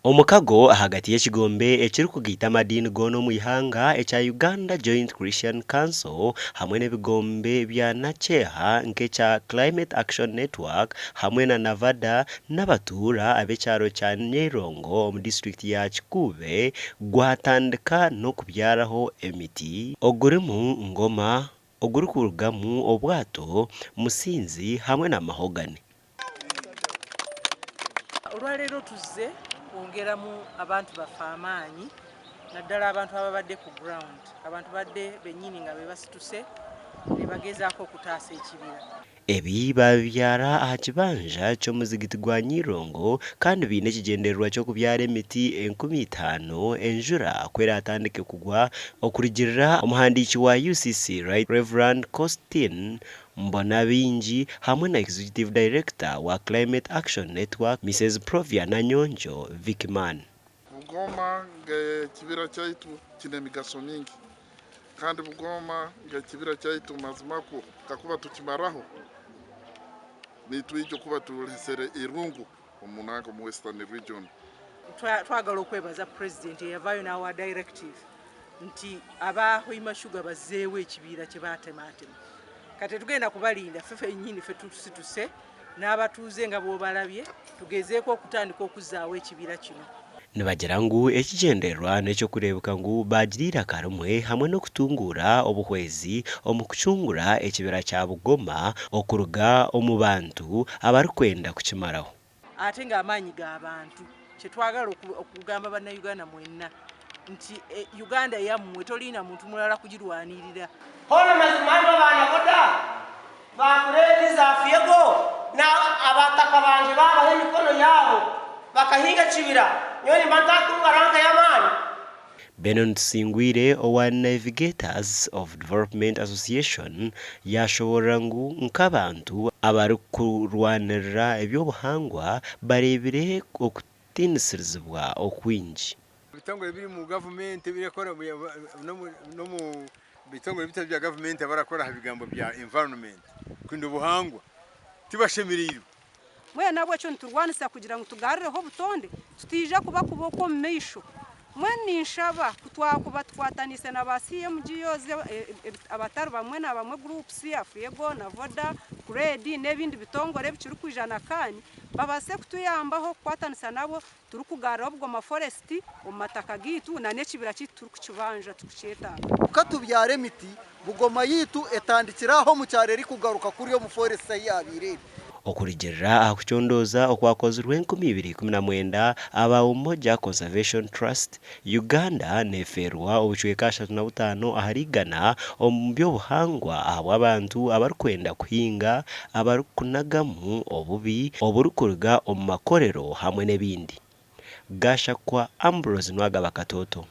Omukago hagati y'ekigombe ekiri kugita amadini gono mu ihanga ekya Uganda Joint Christian Council hamwe n'ebigombe bya Nacheha nk'ekya Climate Action Network hamwe na Navada n'abatura ab'ekyaro kya Nyerongo mu district ya Kikuube gwatandika n'okubyaraho emiti ogurimu ngoma oguri kurugamu obwato musinzi hamwe na mahogany. Olwaleero tuzze kwongeramu abantu bafa amaanyi naddala abantu ababadde ku ground, abantu badde bennyini nga bebasituse ne bagezaako okutaasa ekibira. Ebi babyara aha kibanja ky'omuzigiti gwa Nyerongo kandi biine ekigendererwa ky'okubyara emiti 50,000 enjura kwera atandike kugwa okurigirira omuhandiiki wa UCC Right Reverend Costin Mbonabingi hamwe na Executive Director wa Climate Action Network Mrs. Provia Nanyonjo Vikman. Bugoma ekibira kyaitu kine emigaso mingi kandi Bugoma ekibira kyaitu mazimako kakuba tukimaraho nitwijjo kuba tulesere irungu omunango mu Western Region. Twagala okwebaza President eyavaayo n'awa directive nti abahoima sugar bazeewo ekibira kye baatematema. Kati tugenda kubalinda fefe nyinyi fe tusituse n'abatuuze nga bw'obalabye tugezeeko okutandika okuzaawo ekibira kino. Nibagira ngu ekigendererwa n'ekyokureebuka ngu bagirira karumwe hamwe n'okutunguura obuhwezi omu kucungura ekibira kya Bugoma okuruga omu bantu abarikwenda kukimaraho. Ate ng'amaanyi g'abantu kye twagala okugamba bannayuganda mwenna nti Uganda yammwe tolina muntu mulala kugirwanirira. Hono mazimano bana boda bakuredi za fiego na abataka banje baba emikono yabo bakahinga kibira nyoni batatunga ranka yamani. Benon Singwire owa Navigators of Development Association yashobora ngu nk'abantu abari kurwanirira ebyobuhangwa barebire okutiinisirizibwa okwingi. Ebitongole biri mu government birekora no mu bitongole bitari bya government abarakora ha bigambo bya environment kundi ubuhangwa tibashemiriyo mwe nabwo cyo nturwanisa kugira ngo tugaruraho butonde tutija kuba kuboko mu meisho mwe ninshaba kutwakuba bakwataniise na basiye mu giyoze abataru bamwe na bamwe groups ya Fiego na Voda Grade n'ebindi bitongore bikiri kwijana kani babase kutuyambaho kwatanisa nabo turi kugaruraho Bugoma forest omataka gitu na n'ekibira kituri kukibanja tukucyeta ukatubyara emiti Bugoma yitu etandikiraho mu cyareri kugaruka kuri yo mu forest yabirere okurigirira akuchondoza okwakozirwe 2019 aba Umoja Conservation Trust Uganda neferwa obuchweka 35 aharigana omu byobuhangwa abo abantu abarikwenda kuhinga abarikunagamu obubi oburukuruga omu makorero hamwe n'ebindi. Gasha kwa Ambrose Nwagaba Katoto.